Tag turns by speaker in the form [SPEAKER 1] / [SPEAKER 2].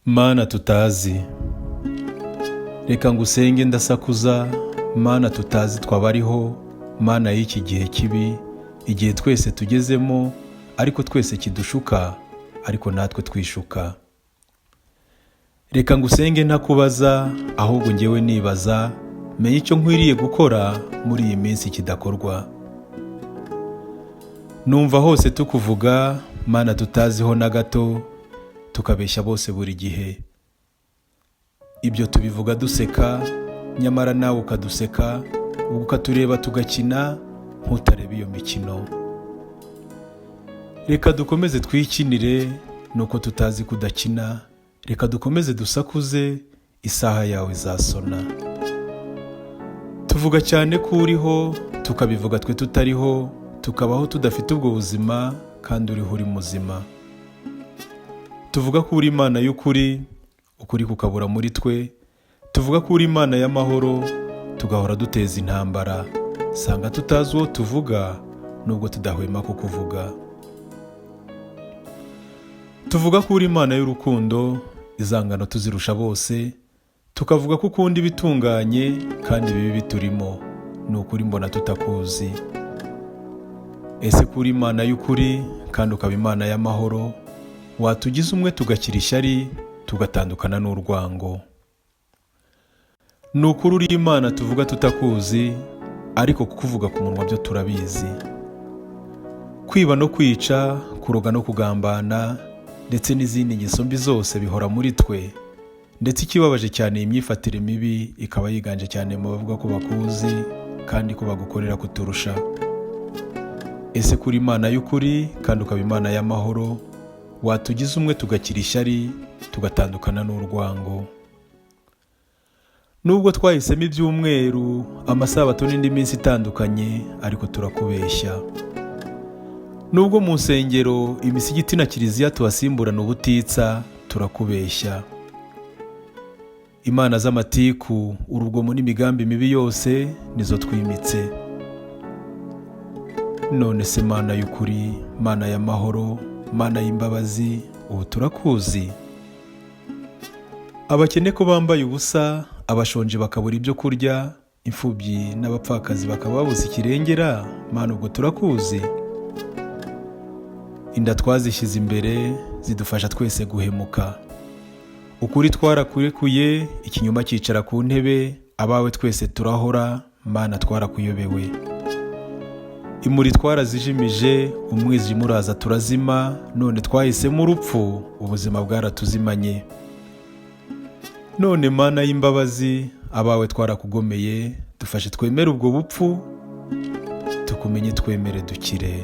[SPEAKER 1] Mana tutazi, reka ngusenge ndasakuza. Mana tutazi twabariho, Mana y'iki gihe kibi, igihe twese tugezemo, ariko twese kidushuka, ariko natwe twishuka. Reka ngusenge ntakubaza, ahubwo njyewe nibaza, menye icyo nkwiriye gukora muri iyi minsi kidakorwa. Numva hose tukuvuga, Mana tutaziho na gato, tukabeshya bose buri gihe. Ibyo tubivuga duseka, nyamara nawe ukaduseka, ubwo ukatureba tugakina nkutareba iyo mikino. Reka dukomeze twikinire, nuko tutazi kudakina. Reka dukomeze dusakuze, isaha yawe izasona. Tuvuga cyane ko uriho, tukabivuga twe tutariho, tukabaho tudafite ubwo buzima, kandi uriho uri muzima. Tuvuga ko uri Imana y'ukuri, ukuri kukabura muri twe. Tuvuga ko uri Imana y'amahoro, tugahora duteza intambara. Sanga tutazi uwo tuvuga, nubwo tudahwema kukuvuga. Tuvuga ko uri Imana y'urukundo, izangano tuzirusha bose. Tukavuga ko ukunda ibitunganye, kandi ibibi biturimo. Ni ukuri mbona tutakuzi. Ese ko uri Imana y'ukuri, kandi ukaba Imana y'amahoro, watugize umwe tugakira ishyari, tugatandukana n'urwango. Ni ukuri uri Imana tuvuga tutakuzi, ariko kukuvuga ku munwa byo turabizi. Kwiba no kwica, kuroga no kugambana, ndetse n'izindi ngeso mbi zose bihora muri twe. Ndetse ikibabaje cyane, iyi myifatire mibi ikaba yiganje cyane mu bavuga ko bakuzi, kandi ko bagukorera kuturusha. Ese kuri Imana y'ukuri, kandi ukaba Imana y'amahoro, watugize umwe tugakira ishyari, tugatandukana n'urwango. Nubwo twahisemo ibyumweru, amasabato n'indi minsi itandukanye, ariko turakubeshya. Nubwo mu nsengero, imisigiti na kiliziya tuhasimburana ubutitsa, turakubeshya. Imana z'amatiku, urugomo n'imigambi mibi yose, nizo twimitse. None se Mana y'ukuri, Mana y'amahoro, Mana y'imbabazi, ubu turakuzi. Abakene ko bambaye ubusa, abashonje bakabura ibyo kurya, imfubyi n'abapfakazi bakaba babuze ikirengera, Mana ubwo turakuzi. Inda twazishyize imbere, zidufasha twese guhemuka. Ukuri twarakurekuye, ikinyoma cyicara ku ntebe, abawe twese turahora, Mana twarakuyobewe. Imuri twarazijimije, umwijima uraza turazima, none twahisemo urupfu, ubuzima bwaratuzimanye. None Mana y'imbabazi, abawe twarakugomeye, dufashe twemere ubwo bupfu, tukumenye twemere dukire.